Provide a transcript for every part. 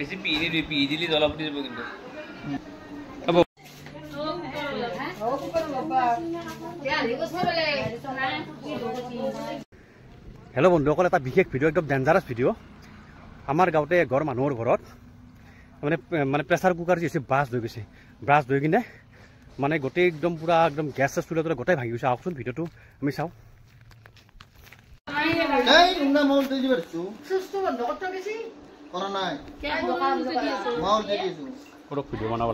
বেছি পি দিলি জ্বলা ফুটি যাব কিন্তু হেল্ল' বন্ধুসকল, এটা বিশেষ ভিডিঅ', একদম ডেঞ্জাৰাছ ভিডিঅ'। আমাৰ গাঁৱতে এঘৰ মানুহৰ ঘৰত মানে প্ৰেছাৰ কুকাৰ যি আছে ব্ৰাছ হৈ গৈছে। ব্ৰাছ হৈ কিনে মানে গোটেই একদম পুৰা একদম গেছ চেছ চুলে গোটেই ভাঙি গৈছে। আহকচোন ভিডিঅ'টো আমি চাওঁ। ভিডিঅ' বনাব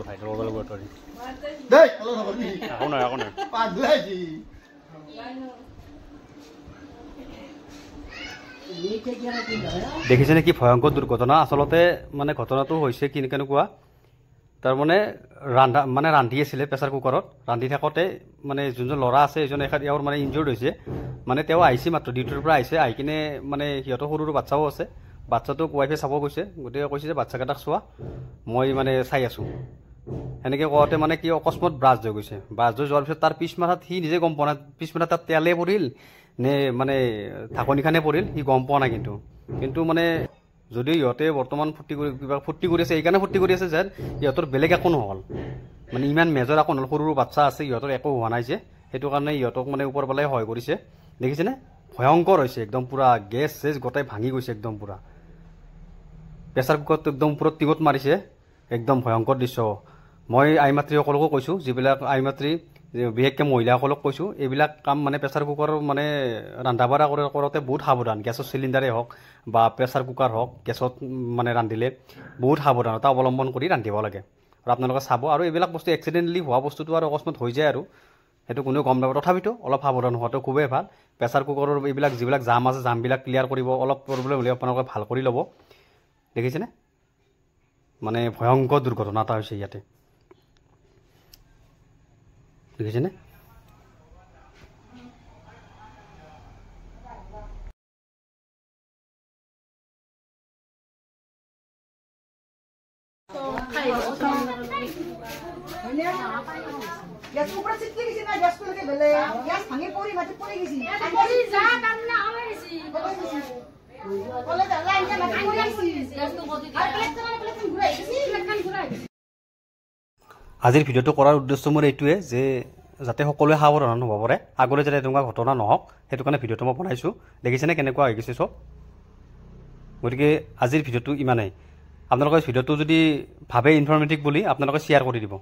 দেখিছেনে কি ভয়ংকৰ দুৰ্ঘটনা। আচলতে মানে ঘটনাটো হৈছে কেনেকুৱা, তাৰমানে ৰান্ধি আছিলে প্ৰেছাৰ কুকাৰত। ৰান্ধি থাকোঁতে মানে যোনজন ল'ৰা আছে এজন এওঁৰ মানে ইনজিয়ৰ্ড হৈছে। মানে তেওঁ আহিছে মাত্ৰ ডিউটিৰ পৰা আহিছে, আহি কিনে মানে সিহঁতৰ সৰু সৰু বাচ্ছাও আছে। বাচ্ছাটোক ৱাইফে চাব গৈছে, গতিকে কৈছে যে বাচ্ছাকেইটাক চোৱা, মই মানে চাই আছোঁ। সেনেকৈ কওঁতে মানে কি অকস্মাত ব্ৰাছ হৈ গৈছে। ব্ৰাছ হৈ যোৱাৰ পিছত তাৰ পিছমাথাত সি নিজে গম পোৱা নাই, পিছমাথাত তাত তেলে পৰিল নে মানে ঢাকনিখনে পৰিল সি গম পোৱা নাই। কিন্তু মানে যদিও ইহঁতে বৰ্তমান ফূৰ্তি কৰি আছে, এইকাৰণে ফূৰ্তি কৰি আছে যেন ইহঁতৰ বেলেগ একো নহ'ল, মানে ইমান মেজৰ একো নহ'ল। সৰু সৰু বাচ্ছা আছে, ইহঁতৰ একো হোৱা নাই যে, সেইটো কাৰণে ইহঁতক মানে ওপৰ পেলাই সহায় কৰিছে। দেখিছেনে ভয়ংকৰ হৈছে, একদম পূৰা গেছ চেছ গোটেই ভাঙি গৈছে একদম পূৰা। প্ৰেছাৰ কুকাৰটো একদম ওপৰত টিঙত মাৰিছে, একদম ভয়ংকৰ দৃশ্য। মই আই মাতৃসকলকো কৈছোঁ, যিবিলাক আই মাতৃ বিশেষকৈ মহিলাসকলক কৈছোঁ, এইবিলাক কাম মানে প্ৰেছাৰ কুকাৰ মানে ৰন্ধা বঢ়া কৰোঁতে বহুত সাৱধান। গেছৰ চিলিণ্ডাৰেই হওক বা প্ৰেছাৰ কুকাৰ হওক, গেছত মানে ৰান্ধিলে বহুত সাৱধানতা অৱলম্বন কৰি ৰান্ধিব লাগে। আৰু আপোনালোকে চাব, আৰু এইবিলাক বস্তু এক্সিডেণ্টলি হোৱা বস্তুটো আৰু অকস্মাত হৈ যায়, আৰু সেইটো কোনেও গম নাপায়। তথাপিতো অলপ সাৱধান হোৱাটো খুবেই ভাল। প্ৰেছাৰ কুকাৰৰ এইবিলাক যিবিলাক জাম আছে, জামবিলাক ক্লিয়াৰ কৰিব, অলপ প্ৰব্লেম হ'লে আপোনালোকে ভাল কৰি ল'ব। দেখিছেনে মানে ভয়ংকৰ দুৰ্ঘটনা এটা হৈছে ইয়াতে, দেখিছেনে। গ্যাস উপরে চিটকে গেছে না, গ্যাস পেলে বেলে গ্যাস ভাঙে পড়ি মাটি পড়ে গেছি পড়ি যা কামনা হবে গেছি বলে দা লাইন না মাটি পড়ে গেছি গ্যাস তো গদি আর প্লেট ঘুরাই গেছি প্লেট ঘুরাই। আজিৰ ভিডিঅ'টো কৰাৰ উদ্দেশ্য মোৰ এইটোৱে যে যাতে সকলোৱে সাৱধান হ'ব পাৰে, আগলৈ যাতে তেনেকুৱা ঘটনা নহওক, সেইটো কাৰণে ভিডিঅ'টো মই বনাইছোঁ। দেখিছেনে কেনেকুৱা হৈ গৈছে চব। গতিকে আজিৰ ভিডিঅ'টো ইমানেই। আপোনালোকে ভিডিঅ'টো যদি ভাবে ইনফৰ্মেটিভ বুলি আপোনালোকে শ্বেয়াৰ কৰি দিব।